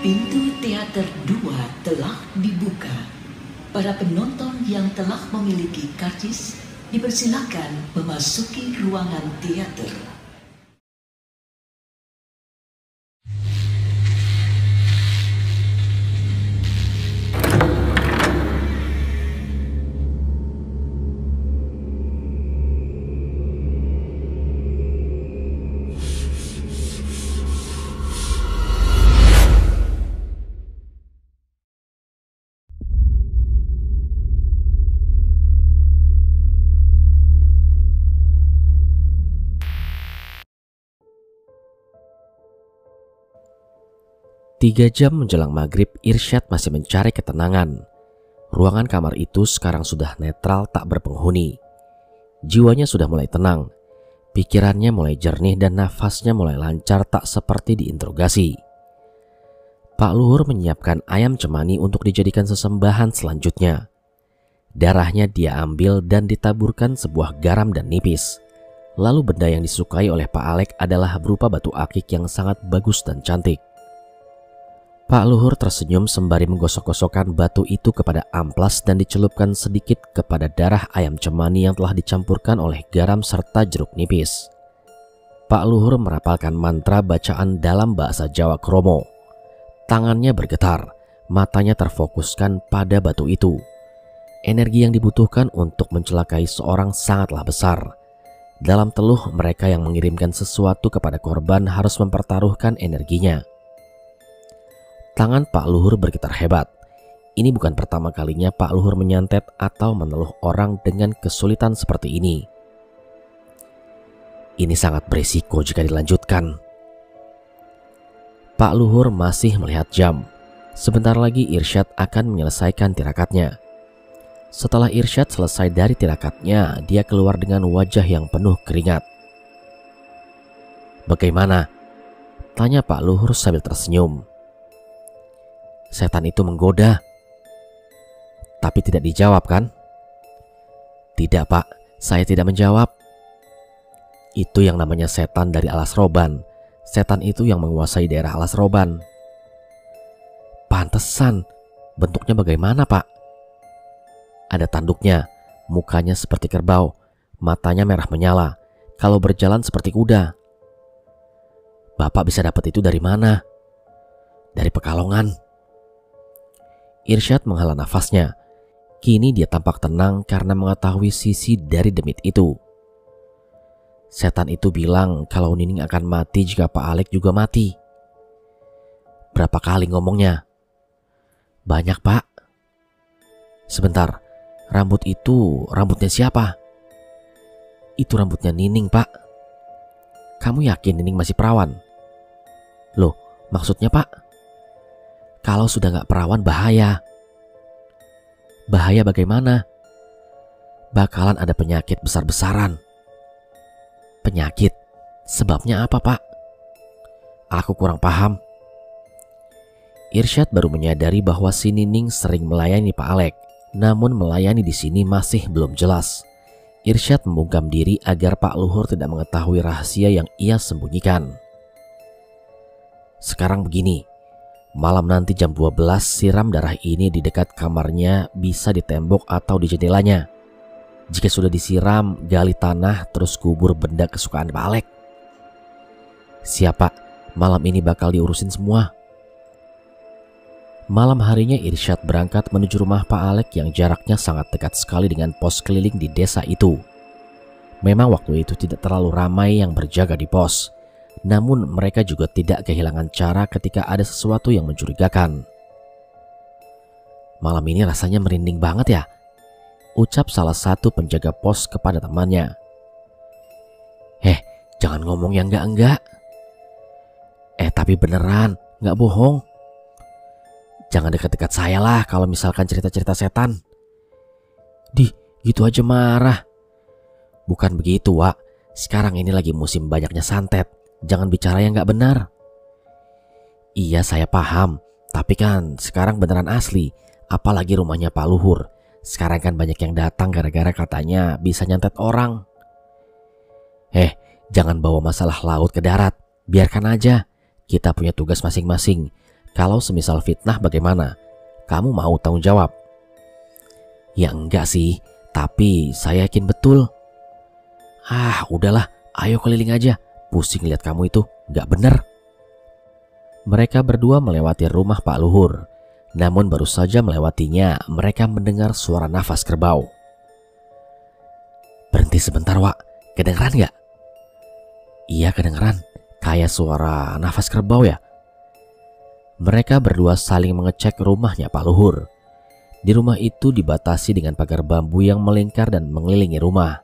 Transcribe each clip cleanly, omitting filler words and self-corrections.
Pintu teater 2 telah dibuka. Para penonton yang telah memiliki karcis dipersilakan memasuki ruangan teater. Tiga jam menjelang maghrib, Irsyad masih mencari ketenangan. Ruangan kamar itu sekarang sudah netral, tak berpenghuni. Jiwanya sudah mulai tenang, pikirannya mulai jernih dan nafasnya mulai lancar, tak seperti diinterogasi. Pak Luhur menyiapkan ayam cemani untuk dijadikan sesembahan selanjutnya. Darahnya dia ambil dan ditaburkan sebuah garam dan nipis. Lalu benda yang disukai oleh Pak Alek adalah berupa batu akik yang sangat bagus dan cantik. Pak Luhur tersenyum sembari menggosok-gosokkan batu itu kepada amplas dan dicelupkan sedikit kepada darah ayam cemani yang telah dicampurkan oleh garam serta jeruk nipis. Pak Luhur merapalkan mantra bacaan dalam bahasa Jawa Kromo. Tangannya bergetar, matanya terfokuskan pada batu itu. Energi yang dibutuhkan untuk mencelakai seorang sangatlah besar. Dalam teluh, mereka yang mengirimkan sesuatu kepada korban harus mempertaruhkan energinya. Tangan Pak Luhur bergetar hebat. Ini bukan pertama kalinya Pak Luhur menyantet atau meneluh orang dengan kesulitan seperti ini. Ini sangat berisiko jika dilanjutkan. Pak Luhur masih melihat jam. Sebentar lagi Irsyad akan menyelesaikan tirakatnya. Setelah Irsyad selesai dari tirakatnya, dia keluar dengan wajah yang penuh keringat. "Bagaimana?" tanya Pak Luhur sambil tersenyum. "Setan itu menggoda." "Tapi tidak dijawab kan?" "Tidak Pak, saya tidak menjawab." "Itu yang namanya setan dari Alas Roban. Setan itu yang menguasai daerah Alas Roban." "Pantesan, bentuknya bagaimana Pak?" "Ada tanduknya, mukanya seperti kerbau, matanya merah menyala, kalau berjalan seperti kuda." "Bapak bisa dapat itu dari mana?" "Dari Pekalongan." Irsyad menghela nafasnya. Kini dia tampak tenang karena mengetahui sisi dari demit itu. "Setan itu bilang kalau Nining akan mati jika Pak Alek juga mati." "Berapa kali ngomongnya?" "Banyak Pak." "Sebentar, rambut itu rambutnya siapa?" "Itu rambutnya Nining Pak." "Kamu yakin Nining masih perawan?" "Loh, maksudnya Pak?" "Kalau sudah gak perawan bahaya." "Bahaya bagaimana?" "Bakalan ada penyakit besar-besaran." "Penyakit? Sebabnya apa Pak?" "Aku kurang paham." Irsyad baru menyadari bahwa si Nining sering melayani Pak Alek. Namun melayani di sini masih belum jelas. Irsyad membungkam diri agar Pak Luhur tidak mengetahui rahasia yang ia sembunyikan. "Sekarang begini. Malam nanti jam 12 siram darah ini di dekat kamarnya, bisa di tembok atau di jendelanya. Jika sudah disiram, gali tanah terus kubur benda kesukaan Pak Alek." "Siap Pak, malam ini bakal diurusin semua." Malam harinya Irsyad berangkat menuju rumah Pak Alek yang jaraknya sangat dekat sekali dengan pos keliling di desa itu. Memang waktu itu tidak terlalu ramai yang berjaga di pos. Namun mereka juga tidak kehilangan cara ketika ada sesuatu yang mencurigakan. "Malam ini rasanya merinding banget ya," ucap salah satu penjaga pos kepada temannya. Jangan ngomong yang enggak-enggak." Tapi beneran, nggak bohong." "Jangan dekat-dekat saya lah kalau misalkan cerita-cerita setan." Gitu aja marah." "Bukan begitu Wak, sekarang ini lagi musim banyaknya santet. Jangan bicara yang gak benar." "Iya saya paham, tapi kan sekarang beneran asli. Apalagi rumahnya Pak Luhur. Sekarang kan banyak yang datang gara-gara katanya bisa nyantet orang." Jangan bawa masalah laut ke darat. Biarkan aja. Kita punya tugas masing-masing. Kalau semisal fitnah bagaimana? Kamu mau tanggung jawab? Ya enggak sih, tapi saya yakin betul. Ah, udahlah, ayo keliling aja. Pusing lihat kamu itu, nggak bener. Mereka berdua melewati rumah Pak Luhur. Namun baru saja melewatinya, mereka mendengar suara nafas kerbau. Berhenti sebentar, Wak. Kedengeran nggak? Iya, kedengeran. Kayak suara nafas kerbau ya. Mereka berdua saling mengecek rumahnya Pak Luhur. Di rumah itu dibatasi dengan pagar bambu yang melingkar dan mengelilingi rumah.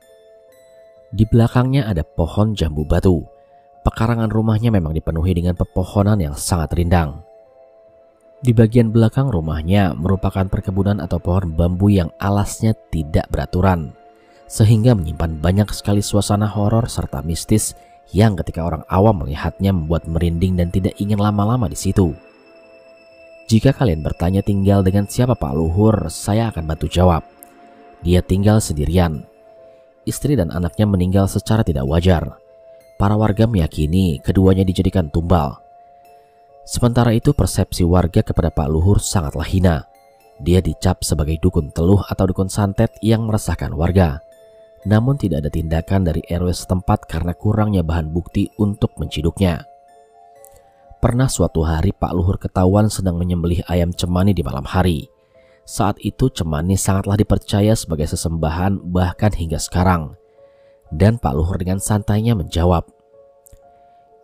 Di belakangnya ada pohon jambu batu. Pekarangan rumahnya memang dipenuhi dengan pepohonan yang sangat rindang. Di bagian belakang rumahnya merupakan perkebunan atau pohon bambu yang alasnya tidak beraturan, sehingga menyimpan banyak sekali suasana horor serta mistis yang ketika orang awam melihatnya membuat merinding dan tidak ingin lama-lama di situ. Jika kalian bertanya tinggal dengan siapa Pak Luhur, saya akan bantu jawab. Dia tinggal sendirian. Istri dan anaknya meninggal secara tidak wajar. Para warga meyakini keduanya dijadikan tumbal. Sementara itu persepsi warga kepada Pak Luhur sangatlah hina. Dia dicap sebagai dukun teluh atau dukun santet yang meresahkan warga. Namun tidak ada tindakan dari RW setempat karena kurangnya bahan bukti untuk menciduknya. Pernah suatu hari Pak Luhur ketahuan sedang menyembelih ayam cemani di malam hari. Saat itu cemani sangatlah dipercaya sebagai sesembahan bahkan hingga sekarang. Dan Pak Luhur dengan santainya menjawab,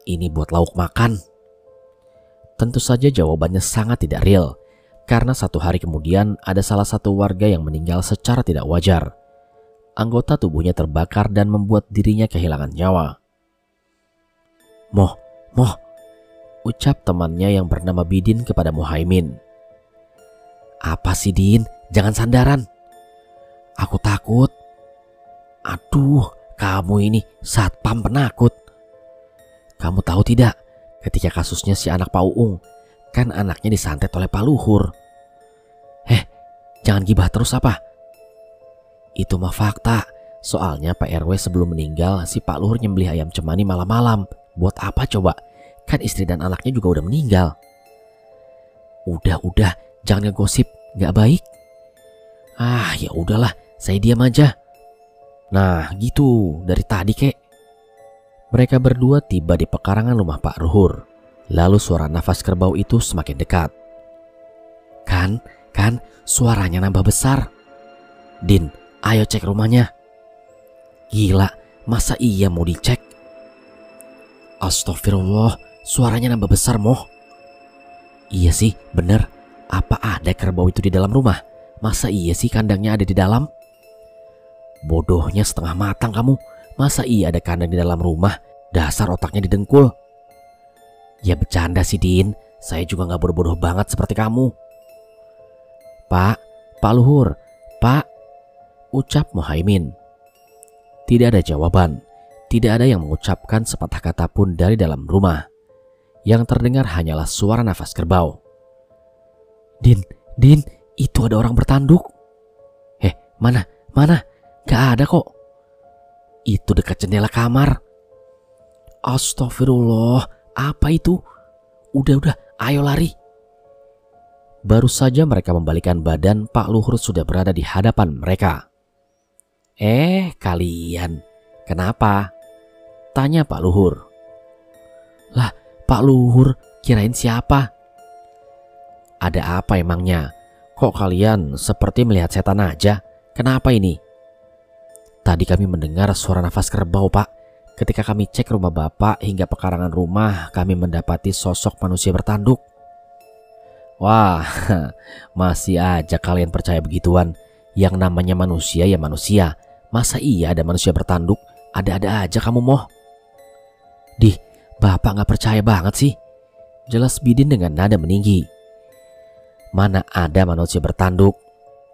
"Ini buat lauk makan." Tentu saja jawabannya sangat tidak real, karena satu hari kemudian ada salah satu warga yang meninggal secara tidak wajar. Anggota tubuhnya terbakar dan membuat dirinya kehilangan nyawa. Moh, ucap temannya yang bernama Bidin kepada Muhaimin. Apa sih Din? Jangan sandaran. Aku takut. Aduh, kamu ini satpam penakut. Kamu tahu tidak, ketika kasusnya si anak Pak Uung, kan anaknya disantet oleh Pak Luhur. Jangan gibah terus apa? Itu mah fakta. Soalnya Pak RW sebelum meninggal, si Pak Luhur nyembelih ayam cemani malam-malam. Buat apa coba? Kan istri dan anaknya juga udah meninggal. Udah, jangan ngegosip, nggak baik. Ah, ya udahlah, saya diam aja. Nah, gitu, dari tadi kek. Mereka berdua tiba di pekarangan rumah Pak Luhur. Lalu suara nafas kerbau itu semakin dekat. Kan, suaranya nambah besar. Din, ayo cek rumahnya. Gila, masa iya mau dicek? Astagfirullah, suaranya nambah besar, Moh. Iya sih, bener. Apa ada kerbau itu di dalam rumah? Masa iya sih kandangnya ada di dalam? Bodohnya setengah matang kamu. Masa iya ada kandang di dalam rumah? Dasar otaknya didengkul. Ya bercanda sih Din. Saya juga gak bodoh-bodoh banget seperti kamu. Pak Luhur, Pak, ucap Muhaimin. Tidak ada jawaban. Tidak ada yang mengucapkan sepatah kata pun dari dalam rumah. Yang terdengar hanyalah suara nafas kerbau. Din, itu ada orang bertanduk. Mana? Gak ada kok. Itu dekat jendela kamar. Astagfirullah, apa itu? Udah, ayo lari. Baru saja mereka membalikan badan, Pak Luhur sudah berada di hadapan mereka. Kalian, kenapa? Tanya Pak Luhur. Lah, Pak Luhur, kirain siapa? Ada apa emangnya? Kok kalian seperti melihat setan aja? Kenapa ini? Tadi kami mendengar suara nafas kerbau, Pak. Ketika kami cek rumah Bapak hingga pekarangan rumah, kami mendapati sosok manusia bertanduk. Wah, masih aja kalian percaya begituan. Yang namanya manusia ya manusia. Masa iya ada manusia bertanduk? Ada-ada aja kamu, Moh. Bapak gak percaya banget sih. Jelas Bidin dengan nada meninggi. Mana ada manusia bertanduk?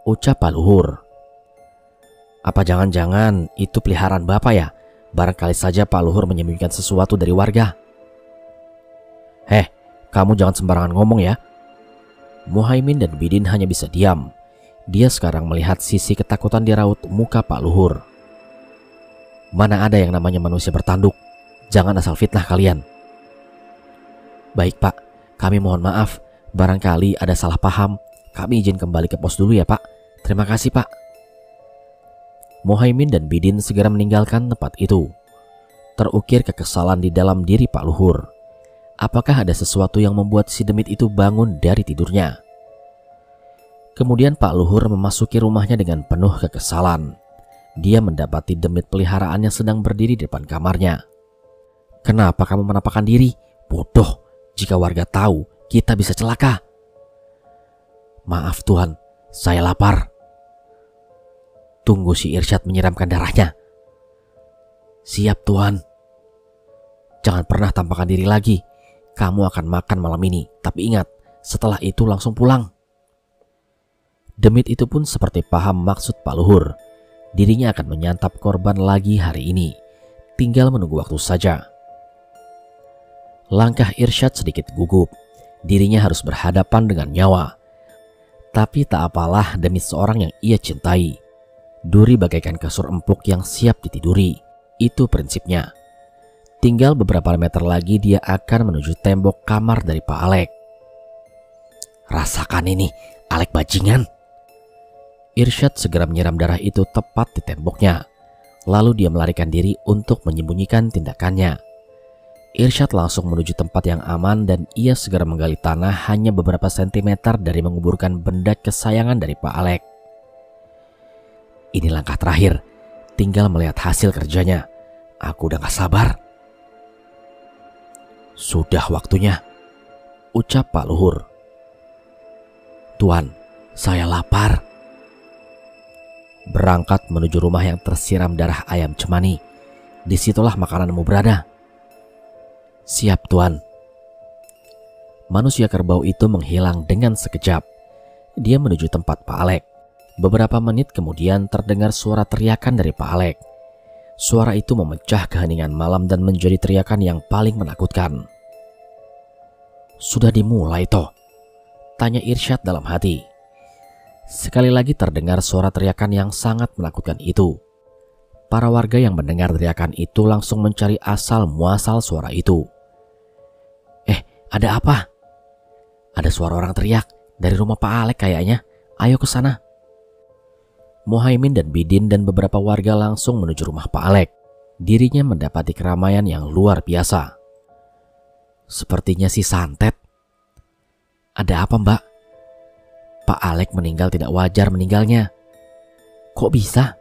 Ucap Pak Luhur. Apa jangan-jangan itu peliharaan Bapak ya? Barangkali saja Pak Luhur menyembunyikan sesuatu dari warga. Kamu jangan sembarangan ngomong ya. Muhaimin dan Bidin hanya bisa diam. Dia sekarang melihat sisi ketakutan di raut muka Pak Luhur. Mana ada yang namanya manusia bertanduk? Jangan asal fitnah kalian. Baik Pak, kami mohon maaf. Barangkali ada salah paham. Kami izin kembali ke pos dulu ya Pak. Terima kasih Pak. Muhaimin dan Bidin segera meninggalkan tempat itu. Terukir kekesalan di dalam diri Pak Luhur. Apakah ada sesuatu yang membuat si demit itu bangun dari tidurnya? Kemudian Pak Luhur memasuki rumahnya dengan penuh kekesalan. Dia mendapati demit peliharaannya sedang berdiri di depan kamarnya. Kenapa kamu menampakkan diri? Bodoh, jika warga tahu kita bisa celaka. Maaf Tuhan, saya lapar. Tunggu si Irsyad menyiramkan darahnya. Siap Tuhan. Jangan pernah tampakkan diri lagi. Kamu akan makan malam ini, tapi ingat, setelah itu langsung pulang. Demit itu pun seperti paham maksud Pak Luhur. Dirinya akan menyantap korban lagi hari ini. Tinggal menunggu waktu saja. Langkah Irsyad sedikit gugup. Dirinya harus berhadapan dengan nyawa. Tapi tak apalah demi seorang yang ia cintai. Duri bagaikan kasur empuk yang siap ditiduri. Itu prinsipnya. Tinggal beberapa meter lagi dia akan menuju tembok kamar dari Pak Alek. Rasakan ini, Alek bajingan. Irsyad segera menyiram darah itu tepat di temboknya. Lalu dia melarikan diri untuk menyembunyikan tindakannya. Irsyad langsung menuju tempat yang aman dan ia segera menggali tanah hanya beberapa sentimeter dari menguburkan benda kesayangan dari Pak Alek. Ini langkah terakhir, tinggal melihat hasil kerjanya. Aku udah gak sabar. Sudah waktunya, ucap Pak Luhur. Tuan, saya lapar. Berangkat menuju rumah yang tersiram darah ayam cemani. Disitulah makananmu berada. Siap Tuan. Manusia kerbau itu menghilang dengan sekejap. Dia menuju tempat Pak Alek. Beberapa menit kemudian terdengar suara teriakan dari Pak Alek. Suara itu memecah keheningan malam dan menjadi teriakan yang paling menakutkan. Sudah dimulai toh? Tanya Irsyad dalam hati. Sekali lagi terdengar suara teriakan yang sangat menakutkan itu. Para warga yang mendengar teriakan itu langsung mencari asal muasal suara itu. Ada apa? Ada suara orang teriak dari rumah Pak Alek kayaknya. Ayo ke sana. Muhaimin dan Bidin dan beberapa warga langsung menuju rumah Pak Alek. Dirinya mendapati keramaian yang luar biasa. Sepertinya si santet. Ada apa Mbak? Pak Alek meninggal tidak wajar meninggalnya. Kok bisa?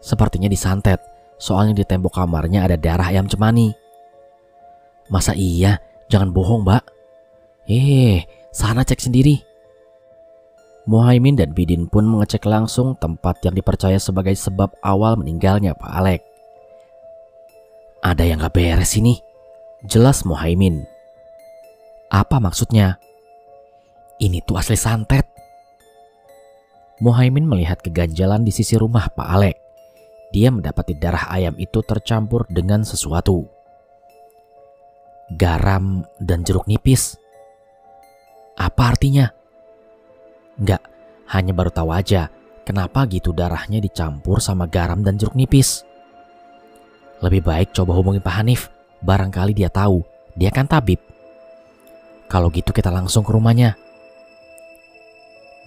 Sepertinya disantet. Soalnya di tembok kamarnya ada darah ayam cemani. Masa iya? Jangan bohong Mbak. Sana cek sendiri. Muhaimin dan Bidin pun mengecek langsung tempat yang dipercaya sebagai sebab awal meninggalnya Pak Alek. Ada yang gak beres ini, jelas Muhaimin. Apa maksudnya? Ini tuh asli santet. Muhaimin melihat keganjalan di sisi rumah Pak Alek. Dia mendapati darah ayam itu tercampur dengan sesuatu. Garam dan jeruk nipis. Apa artinya? Enggak, hanya baru tahu aja kenapa gitu darahnya dicampur sama garam dan jeruk nipis. Lebih baik coba hubungi Pak Hanif, barangkali dia tahu, dia kan tabib. Kalau gitu kita langsung ke rumahnya.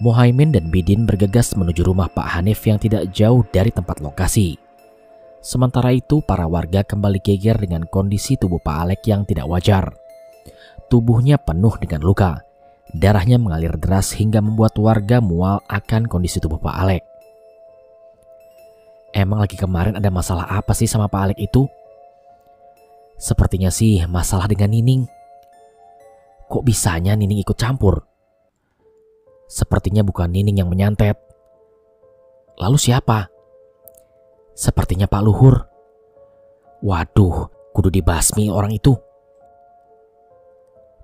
Muhaimin dan Bidin bergegas menuju rumah Pak Hanif yang tidak jauh dari tempat lokasi. Sementara itu para warga kembali geger dengan kondisi tubuh Pak Alek yang tidak wajar. Tubuhnya penuh dengan luka. Darahnya mengalir deras hingga membuat warga mual akan kondisi tubuh Pak Alek. Emang lagi kemarin ada masalah apa sih sama Pak Alek itu? Sepertinya sih masalah dengan Nining. Kok bisanya Nining ikut campur? Sepertinya bukan Nining yang menyantet. Lalu siapa? Sepertinya Pak Luhur. Waduh, kudu dibasmi orang itu.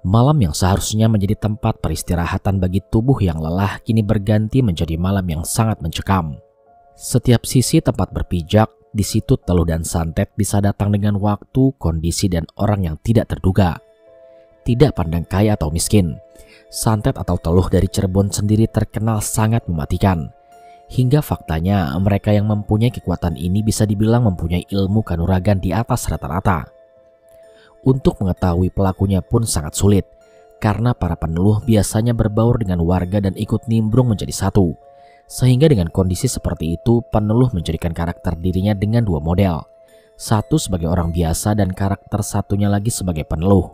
Malam yang seharusnya menjadi tempat peristirahatan bagi tubuh yang lelah kini berganti menjadi malam yang sangat mencekam. Setiap sisi tempat berpijak, di situ teluh dan santet bisa datang dengan waktu, kondisi, dan orang yang tidak terduga. Tidak pandang kaya atau miskin, santet atau teluh dari Cirebon sendiri terkenal sangat mematikan. Hingga faktanya mereka yang mempunyai kekuatan ini bisa dibilang mempunyai ilmu kanuragan di atas rata-rata. Untuk mengetahui pelakunya pun sangat sulit, karena para peneluh biasanya berbaur dengan warga dan ikut nimbrung menjadi satu. Sehingga dengan kondisi seperti itu, peneluh menjadikan karakter dirinya dengan dua model. Satu sebagai orang biasa dan karakter satunya lagi sebagai peneluh.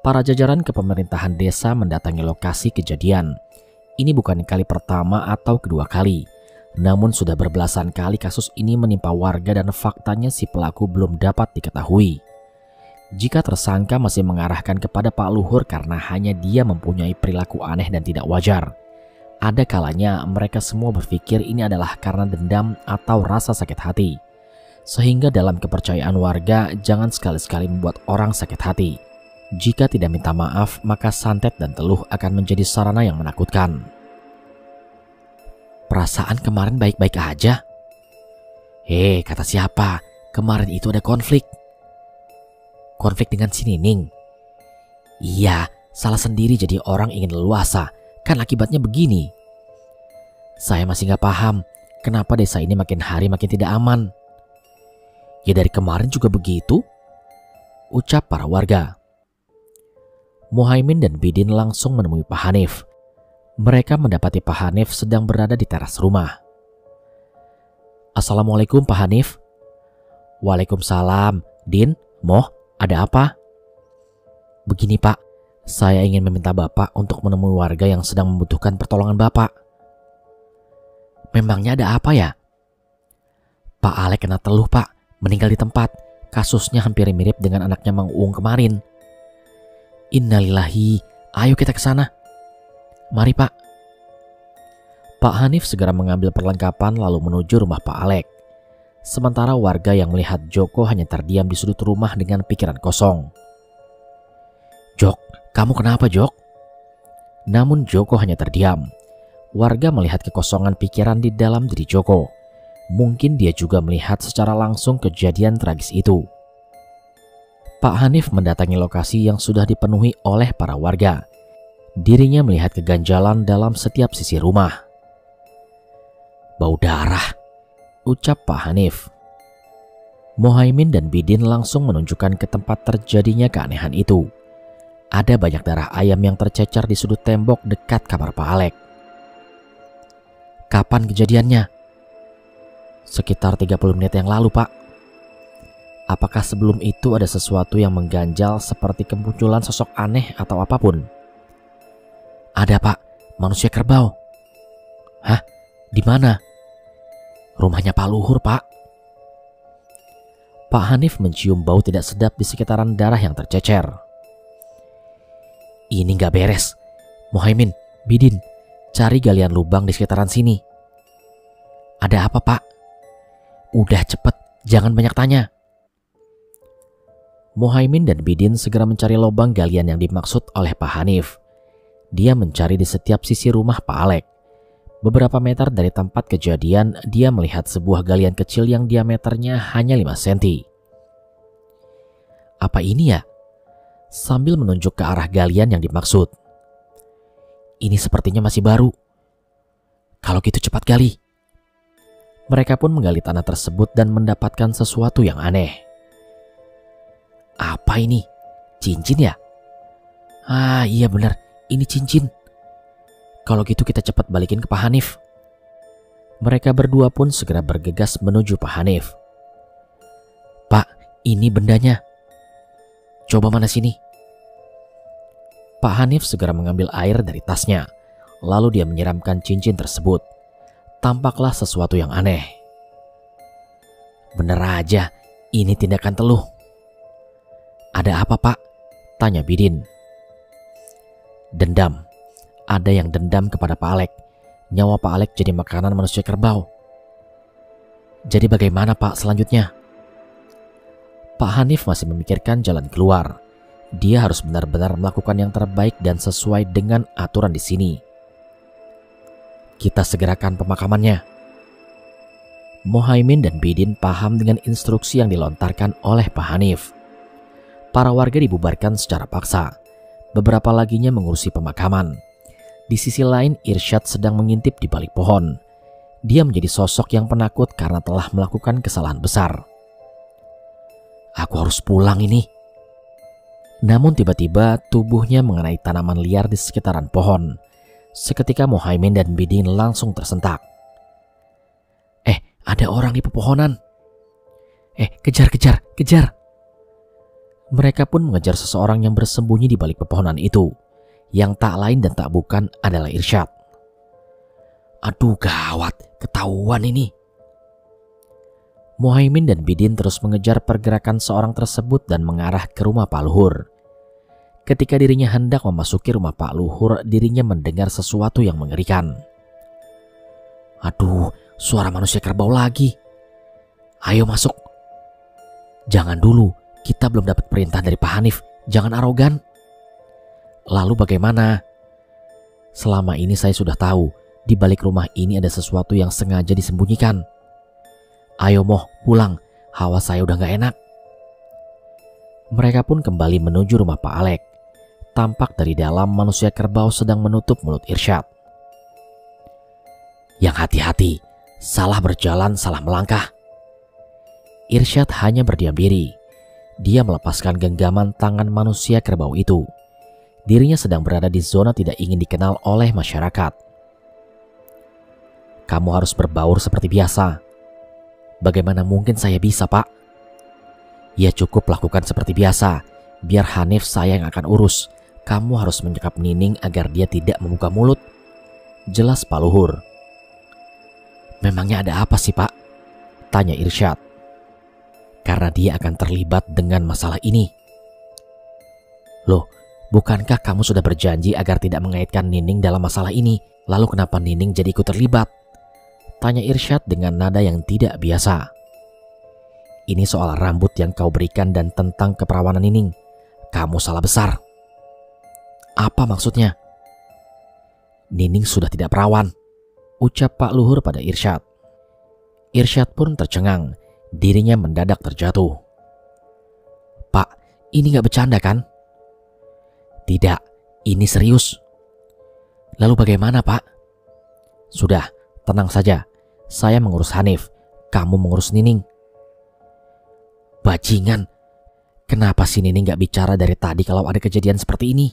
Para jajaran kepemerintahan desa mendatangi lokasi kejadian. Ini bukan kali pertama atau kedua kali. Namun sudah berbelasan kali kasus ini menimpa warga dan faktanya si pelaku belum dapat diketahui. Jika tersangka masih mengarahkan kepada Pak Luhur karena hanya dia mempunyai perilaku aneh dan tidak wajar, ada kalanya mereka semua berpikir ini adalah karena dendam atau rasa sakit hati. Sehingga dalam kepercayaan warga, jangan sekali-sekali membuat orang sakit hati. Jika tidak minta maaf, maka santet dan teluh akan menjadi sarana yang menakutkan. Perasaan kemarin baik-baik aja. Kata siapa? Kemarin itu ada konflik. Konflik dengan si Nining? Iya, salah sendiri jadi orang ingin leluasa. Kan akibatnya begini. Saya masih gak paham kenapa desa ini makin hari makin tidak aman. Ya dari kemarin juga begitu, ucap para warga. Muhaimin dan Bidin langsung menemui Pak Hanif. Mereka mendapati Pak Hanif sedang berada di teras rumah. Assalamualaikum Pak Hanif. Waalaikumsalam. Din, Moh, ada apa? Begini Pak, saya ingin meminta Bapak untuk menemui warga yang sedang membutuhkan pertolongan Bapak. Memangnya ada apa ya? Pak Alek kena teluh Pak, meninggal di tempat. Kasusnya hampir mirip dengan anaknya Mang Uung kemarin. Innalillahi, ayo kita ke sana. Mari Pak. Pak Hanif segera mengambil perlengkapan lalu menuju rumah Pak Alek. Sementara warga yang melihat Joko hanya terdiam di sudut rumah dengan pikiran kosong. Jok, kamu kenapa Jok? Namun Joko hanya terdiam. Warga melihat kekosongan pikiran di dalam diri Joko. Mungkin dia juga melihat secara langsung kejadian tragis itu. Pak Hanif mendatangi lokasi yang sudah dipenuhi oleh para warga. Dirinya melihat keganjalan dalam setiap sisi rumah. Bau darah, ucap Pak Hanif. Muhaimin dan Bidin langsung menunjukkan ke tempat terjadinya keanehan itu. Ada banyak darah ayam yang tercecer di sudut tembok dekat kamar Pak Alek. Kapan kejadiannya? Sekitar 30 menit yang lalu Pak. Apakah sebelum itu ada sesuatu yang mengganjal seperti kemunculan sosok aneh atau apapun? Ada Pak, manusia kerbau. Hah? Di mana? Rumahnya Pak Luhur Pak. Pak Hanif mencium bau tidak sedap di sekitaran darah yang tercecer. Ini gak beres. Muhaimin, Bidin, cari galian lubang di sekitaran sini. Ada apa Pak? Udah cepet, jangan banyak tanya. Muhaimin dan Bidin segera mencari lubang galian yang dimaksud oleh Pak Hanif. Dia mencari di setiap sisi rumah Pak Alek. Beberapa meter dari tempat kejadian, dia melihat sebuah galian kecil yang diameternya hanya 5 cm. Apa ini ya? Sambil menunjuk ke arah galian yang dimaksud. Ini sepertinya masih baru. Kalau gitu cepat gali. Mereka pun menggali tanah tersebut dan mendapatkan sesuatu yang aneh. Apa ini? Cincin ya? Ah iya benar, ini cincin. Kalau gitu kita cepat balikin ke Pak Hanif. Mereka berdua pun segera bergegas menuju Pak Hanif. Pak, ini bendanya. Coba mana sini. Pak Hanif segera mengambil air dari tasnya. Lalu dia menyiramkan cincin tersebut. Tampaklah sesuatu yang aneh. Bener aja, ini tindakan teluh. Ada apa Pak? Tanya Bidin. Dendam. Ada yang dendam kepada Pak Alek. Nyawa Pak Alek jadi makanan manusia kerbau. Jadi bagaimana Pak selanjutnya? Pak Hanif masih memikirkan jalan keluar. Dia harus benar-benar melakukan yang terbaik dan sesuai dengan aturan di sini. Kita segerakan pemakamannya. Muhaimin dan Bidin paham dengan instruksi yang dilontarkan oleh Pak Hanif. Para warga dibubarkan secara paksa. Beberapa laginya mengurusi pemakaman. Di sisi lain, Irsyad sedang mengintip di balik pohon. Dia menjadi sosok yang penakut karena telah melakukan kesalahan besar. Aku harus pulang ini. Namun tiba-tiba tubuhnya mengenai tanaman liar di sekitaran pohon. Seketika Muhaimin dan Bidin langsung tersentak. Ada orang di pepohonan. Kejar, kejar, kejar. Mereka pun mengejar seseorang yang bersembunyi di balik pepohonan itu, yang tak lain dan tak bukan adalah Irsyad. Aduh gawat, ketahuan ini. Muhaimin dan Bidin terus mengejar pergerakan seorang tersebut dan mengarah ke rumah Pak Luhur. Ketika dirinya hendak memasuki rumah Pak Luhur, dirinya mendengar sesuatu yang mengerikan. Aduh, suara manusia kerbau lagi. Ayo masuk. Jangan dulu, kita belum dapat perintah dari Pak Hanif. Jangan arogan. Lalu bagaimana? Selama ini saya sudah tahu, di balik rumah ini ada sesuatu yang sengaja disembunyikan. Ayo Moh, pulang. Hawa saya udah gak enak. Mereka pun kembali menuju rumah Pak Alek. Tampak dari dalam manusia kerbau sedang menutup mulut Irsyad. Yang hati-hati, salah berjalan, salah melangkah. Irsyad hanya berdiam diri. Dia melepaskan genggaman tangan manusia kerbau itu. Dirinya sedang berada di zona tidak ingin dikenal oleh masyarakat. Kamu harus berbaur seperti biasa. Bagaimana mungkin saya bisa, Pak? Ya cukup lakukan seperti biasa. Biar Hanif saya yang akan urus. Kamu harus menyekap Nining agar dia tidak membuka mulut. Jelas Pak Luhur. Memangnya ada apa sih, Pak? Tanya Irsyad. Karena dia akan terlibat dengan masalah ini. Loh, bukankah kamu sudah berjanji agar tidak mengaitkan Nining dalam masalah ini? Lalu kenapa Nining jadi ikut terlibat? Tanya Irsyad dengan nada yang tidak biasa. Ini soal rambut yang kau berikan dan tentang keperawanan Nining. Kamu salah besar. Apa maksudnya? Nining sudah tidak perawan, ucap Pak Luhur pada Irsyad. Irsyad pun tercengang, dirinya mendadak terjatuh. Pak, ini gak bercanda kan? Tidak, ini serius. Lalu bagaimana, Pak? Sudah, tenang saja. Saya mengurus Hanif, kamu mengurus Nining. Bajingan, kenapa si Nining gak bicara dari tadi kalau ada kejadian seperti ini?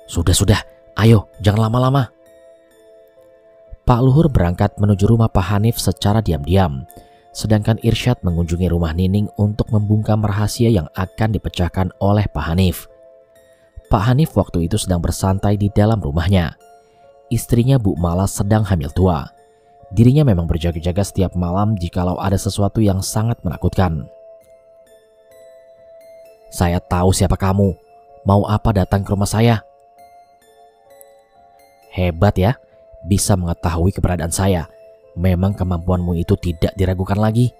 Sudah, ayo jangan lama-lama. Pak Luhur berangkat menuju rumah Pak Hanif secara diam-diam, sedangkan Irsyad mengunjungi rumah Nining untuk membungkam rahasia yang akan dipecahkan oleh Pak Hanif. Pak Hanif waktu itu sedang bersantai di dalam rumahnya. Istrinya Bu Mala sedang hamil tua. Dirinya memang berjaga-jaga setiap malam jikalau ada sesuatu yang sangat menakutkan. Saya tahu siapa kamu. Mau apa datang ke rumah saya? Hebat ya, bisa mengetahui keberadaan saya. Memang kemampuanmu itu tidak diragukan lagi.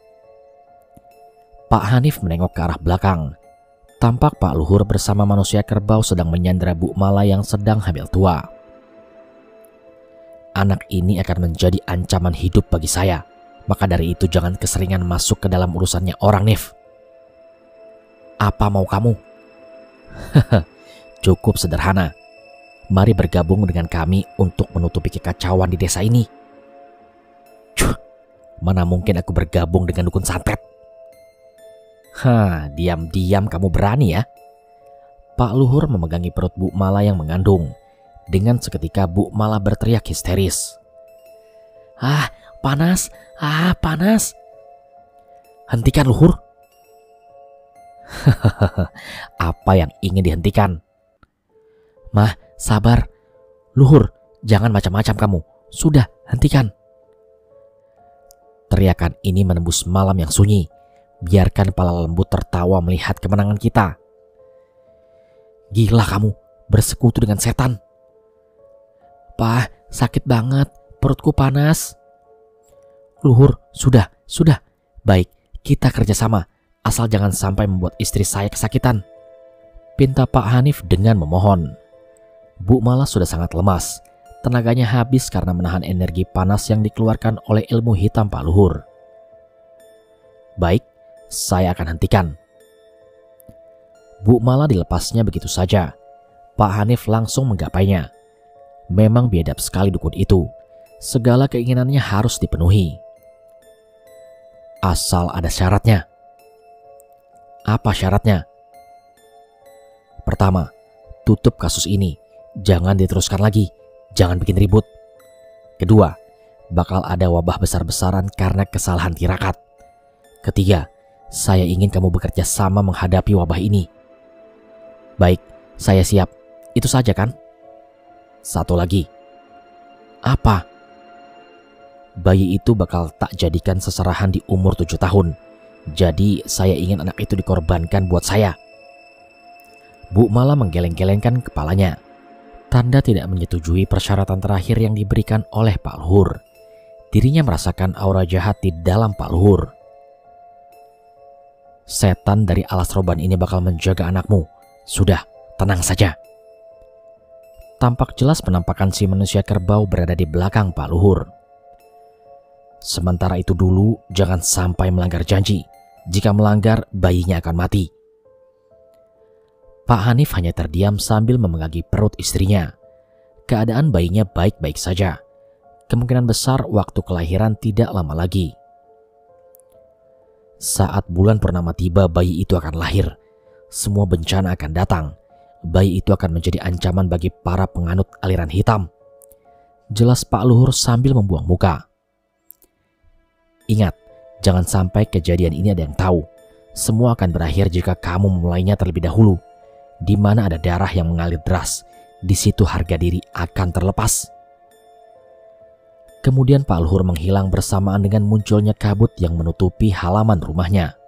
Pak Hanif menengok ke arah belakang. Tampak Pak Luhur bersama manusia kerbau sedang menyandera Bu Mala yang sedang hamil tua. Anak ini akan menjadi ancaman hidup bagi saya. Maka dari itu jangan keseringan masuk ke dalam urusannya orang, Nif. Apa mau kamu? Cukup sederhana. Mari bergabung dengan kami untuk menutupi kekacauan di desa ini. Mana mungkin aku bergabung dengan dukun santet? Diam-diam kamu berani ya? Pak Luhur memegangi perut Bu Mala yang mengandung. Dengan seketika Bu Mala berteriak histeris. Panas, panas. Hentikan Luhur. Apa yang ingin dihentikan? Mah, sabar. Luhur, jangan macam-macam kamu. Sudah, hentikan. Teriakan ini menembus malam yang sunyi. Biarkan pala lembut tertawa melihat kemenangan kita. Gila kamu, bersekutu dengan setan. Pak, sakit banget, perutku panas. Luhur, sudah. Baik, kita kerjasama. Asal jangan sampai membuat istri saya kesakitan. Pinta Pak Hanif dengan memohon. Bu Mala sudah sangat lemas. Tenaganya habis karena menahan energi panas yang dikeluarkan oleh ilmu hitam Pak Luhur. Baik, saya akan hentikan. Bu Mala dilepasnya begitu saja. Pak Hanif langsung menggapainya. Memang biadab sekali dukun itu. Segala keinginannya harus dipenuhi. Asal ada syaratnya. Apa syaratnya? Pertama, tutup kasus ini. Jangan diteruskan lagi. Jangan bikin ribut. Kedua, bakal ada wabah besar-besaran karena kesalahan tirakat. Ketiga, saya ingin kamu bekerja sama menghadapi wabah ini. Baik, saya siap. Itu saja kan? Satu lagi. Apa? Bayi itu bakal tak jadikan seserahan di umur 7 tahun. Jadi saya ingin anak itu dikorbankan buat saya. Bu Mala menggeleng-gelengkan kepalanya. Tanda tidak menyetujui persyaratan terakhir yang diberikan oleh Pak Luhur. Dirinya merasakan aura jahat di dalam Pak Luhur. Setan dari alas roban ini bakal menjaga anakmu. Sudah, tenang saja. Tampak jelas penampakan si manusia kerbau berada di belakang Pak Luhur. Sementara itu dulu, jangan sampai melanggar janji. Jika melanggar, bayinya akan mati. Pak Hanif hanya terdiam sambil memegangi perut istrinya. Keadaan bayinya baik-baik saja. Kemungkinan besar waktu kelahiran tidak lama lagi. Saat bulan purnama tiba, bayi itu akan lahir. Semua bencana akan datang. Bayi itu akan menjadi ancaman bagi para penganut aliran hitam. Jelas Pak Luhur sambil membuang muka. Ingat, jangan sampai kejadian ini ada yang tahu. Semua akan berakhir jika kamu memulainya terlebih dahulu. Di mana ada darah yang mengalir deras, di situ harga diri akan terlepas. Kemudian Pak Luhur menghilang bersamaan dengan munculnya kabut yang menutupi halaman rumahnya.